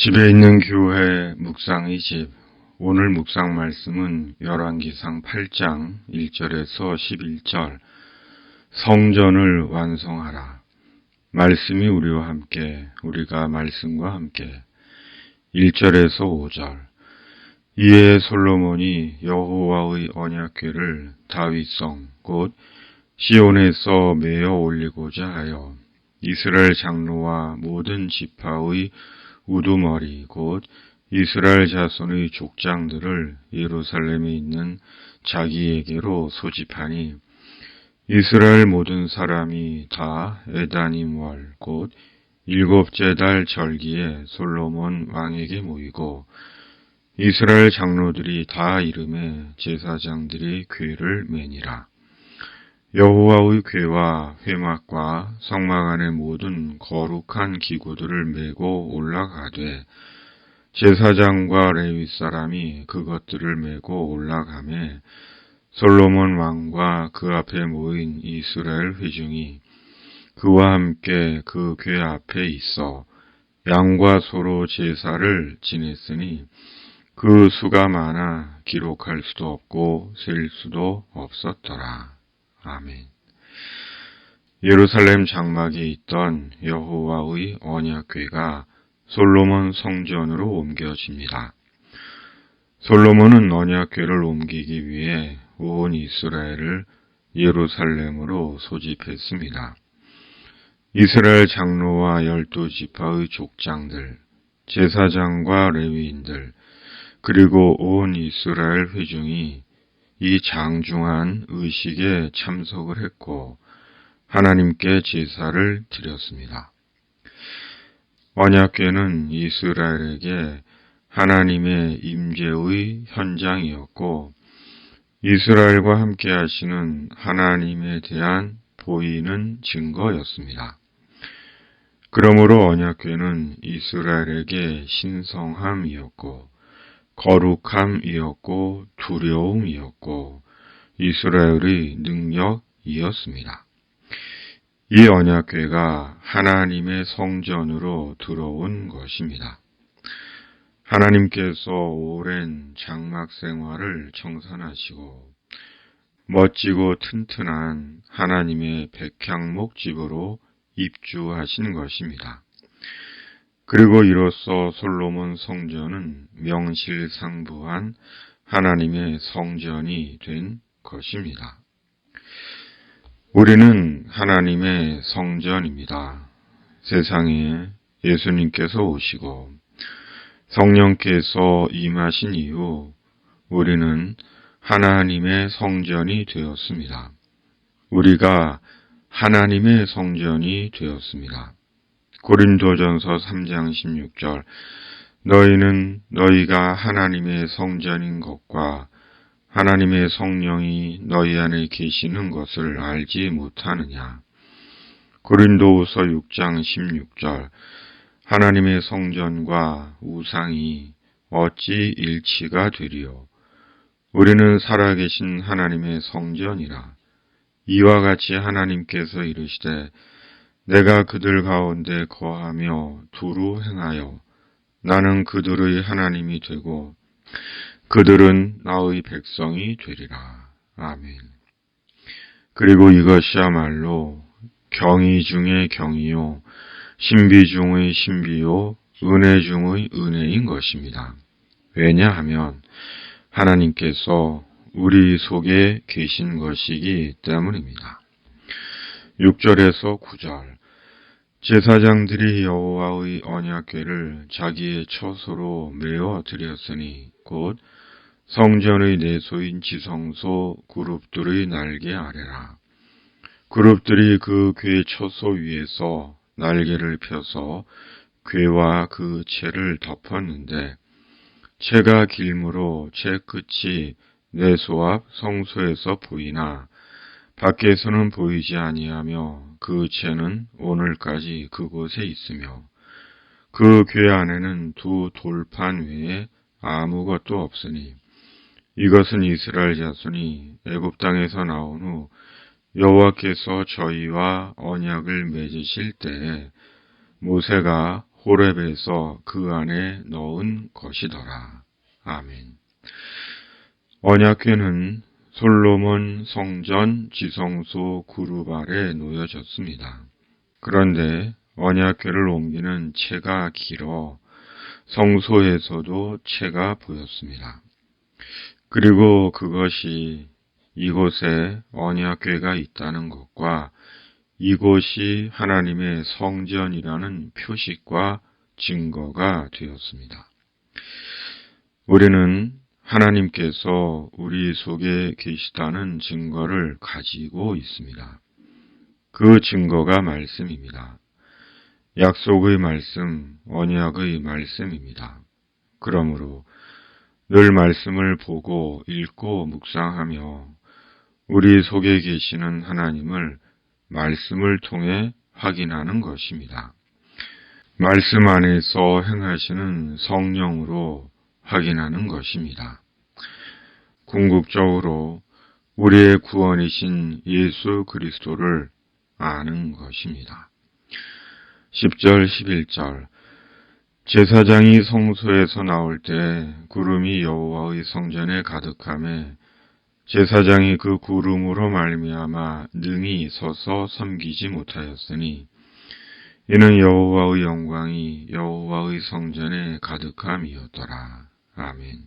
집에 있는 교회 묵상의 집. 오늘 묵상 말씀은 열왕기상 8장 1절에서 11절. 성전을 완성하라. 말씀이 우리와 함께, 우리가 말씀과 함께. 1절에서 5절. 이에 솔로몬이 여호와의 언약궤를 다윗성 곧 시온에서 메어 올리고자 하여 이스라엘 장로와 모든 지파의 우두머리 곧 이스라엘 자손의 족장들을 예루살렘에 있는 자기에게로 소집하니 이스라엘 모든 사람이 다 에다님월 곧 일곱째 달 절기에 솔로몬 왕에게 모이고 이스라엘 장로들이 다 이름에 제사장들이 궤를 매니라. 여호와의 궤와 회막과 성막 안의 모든 거룩한 기구들을 메고 올라가되 제사장과 레위 사람이 그것들을 메고 올라가매 솔로몬 왕과 그 앞에 모인 이스라엘 회중이 그와 함께 그 궤 앞에 있어 양과 소로 제사를 지냈으니 그 수가 많아 기록할 수도 없고 셀 수도 없었더라. 아멘. 예루살렘 장막에 있던 여호와의 언약궤가 솔로몬 성전으로 옮겨집니다. 솔로몬은 언약궤를 옮기기 위해 온 이스라엘을 예루살렘으로 소집했습니다. 이스라엘 장로와 12지파의 족장들, 제사장과 레위인들, 그리고 온 이스라엘 회중이 이 장중한 의식에 참석을 했고 하나님께 제사를 드렸습니다. 언약궤는 이스라엘에게 하나님의 임재의 현장이었고 이스라엘과 함께 하시는 하나님에 대한 보이는 증거였습니다. 그러므로 언약궤는 이스라엘에게 신성함이었고 거룩함이었고 두려움이었고 이스라엘의 능력이었습니다. 이 언약궤가 하나님의 성전으로 들어온 것입니다. 하나님께서 오랜 장막 생활을 청산하시고 멋지고 튼튼한 하나님의 백향목 집으로 입주하신 것입니다. 그리고 이로써 솔로몬 성전은 명실상부한 하나님의 성전이 된 것입니다. 우리는 하나님의 성전입니다. 세상에 예수님께서 오시고 성령께서 임하신 이후 우리는 하나님의 성전이 되었습니다. 우리가 하나님의 성전이 되었습니다. 고린도전서 3장 16절. 너희는 너희가 하나님의 성전인 것과 하나님의 성령이 너희 안에 계시는 것을 알지 못하느냐. 고린도후서 6장 16절. 하나님의 성전과 우상이 어찌 일치가 되리요. 우리는 살아계신 하나님의 성전이라. 이와 같이 하나님께서 이르시되 내가 그들 가운데 거하며 두루 행하여 나는 그들의 하나님이 되고 그들은 나의 백성이 되리라. 아멘. 그리고 이것이야말로 경의 중의 경이요 신비 중의 신비요 은혜 중의 은혜인 것입니다. 왜냐하면 하나님께서 우리 속에 계신 것이기 때문입니다. 6절에서 9절. 제사장들이 여호와의 언약궤를 자기의 처소로 메어 드렸으니 곧 성전의 내소인 지성소 그룹들의 날개 아래라. 그룹들이 그 궤 처소 위에서 날개를 펴서 궤와 그 채를 덮었는데 채가 길므로 채 끝이 내소 앞 성소에서 보이나 밖에서는 보이지 아니하며 그 채는 오늘까지 그곳에 있으며 그 궤 안에는 두 돌판 외에 아무것도 없으니 이것은 이스라엘 자손이 애굽 땅에서 나온 후 여호와께서 저희와 언약을 맺으실 때에 모세가 호렙에서 그 안에 넣은 것이더라. 아멘. 언약궤는 솔로몬 성전 지성소 그룹 아래 놓여졌습니다. 그런데 언약궤를 옮기는 채가 길어 성소에서도 채가 보였습니다. 그리고 그것이 이곳에 언약궤가 있다는 것과 이곳이 하나님의 성전이라는 표식과 증거가 되었습니다. 우리는 하나님께서 우리 속에 계시다는 증거를 가지고 있습니다. 그 증거가 말씀입니다. 약속의 말씀, 언약의 말씀입니다. 그러므로 늘 말씀을 보고 읽고 묵상하며 우리 속에 계시는 하나님을 말씀을 통해 확인하는 것입니다. 말씀 안에서 행하시는 성령으로 확인하는 것입니다. 궁극적으로 우리의 구원이신 예수 그리스도를 아는 것입니다. 10절, 11절 제사장이 성소에서 나올 때 구름이 여호와의 성전에 가득하매 제사장이 그 구름으로 말미암아 능히 서서 섬기지 못하였으니 이는 여호와의 영광이 여호와의 성전에 가득함이었더라. 아멘.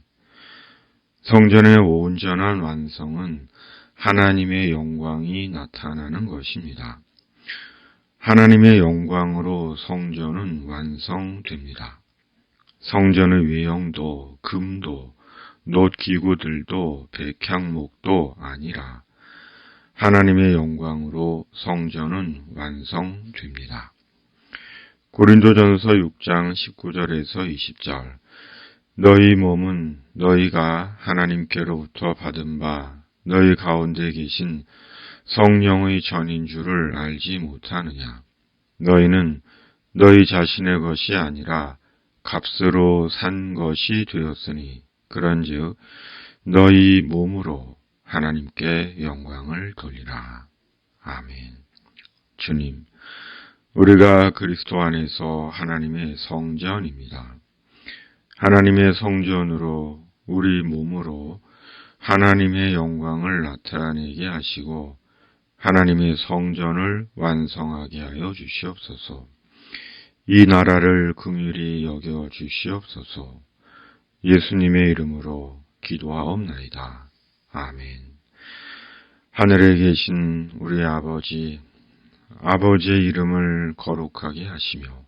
성전의 온전한 완성은 하나님의 영광이 나타나는 것입니다. 하나님의 영광으로 성전은 완성됩니다. 성전의 외형도 금도 놋기구들도 백향목도 아니라 하나님의 영광으로 성전은 완성됩니다. 고린도전서 6장 19절에서 20절 너희 몸은 너희가 하나님께로부터 받은 바 너희 가운데 계신 성령의 전인 줄을 알지 못하느냐. 너희는 너희 자신의 것이 아니라 값으로 산 것이 되었으니 그런즉 너희 몸으로 하나님께 영광을 돌리라. 아멘. 주님, 우리가 그리스도 안에서 하나님의 성전입니다. 하나님의 성전으로 우리 몸으로 하나님의 영광을 나타내게 하시고 하나님의 성전을 완성하게 하여 주시옵소서. 이 나라를 긍휼히 여겨 주시옵소서. 예수님의 이름으로 기도하옵나이다. 아멘. 하늘에 계신 우리 아버지의 이름을 거룩하게 하시며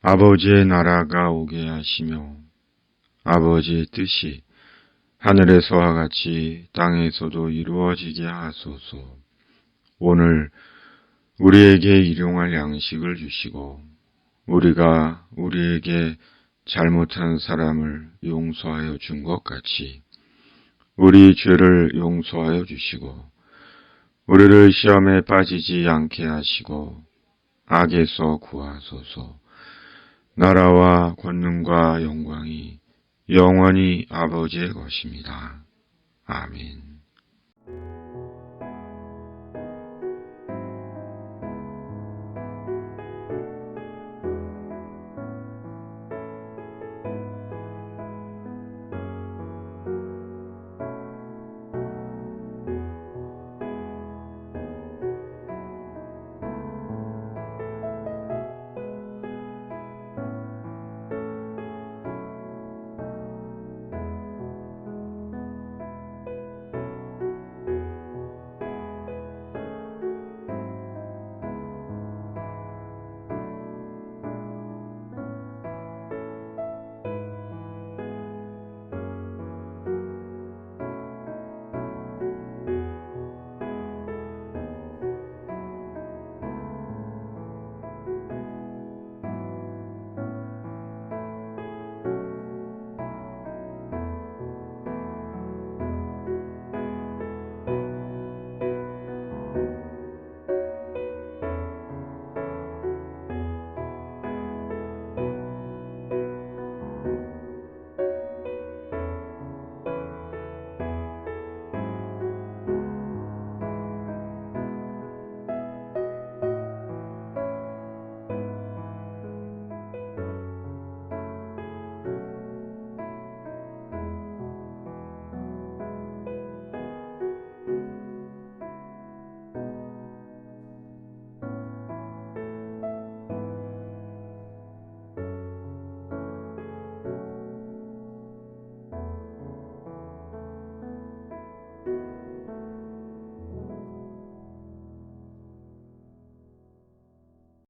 아버지의 나라가 오게 하시며 아버지의 뜻이 하늘에서와 같이 땅에서도 이루어지게 하소서. 오늘 우리에게 일용할 양식을 주시고 우리가 우리에게 잘못한 사람을 용서하여 준 것 같이 우리 죄를 용서하여 주시고 우리를 시험에 빠지지 않게 하시고 악에서 구하소서. 나라와 권능과 영광이 영원히 아버지의 것입니다. 아멘.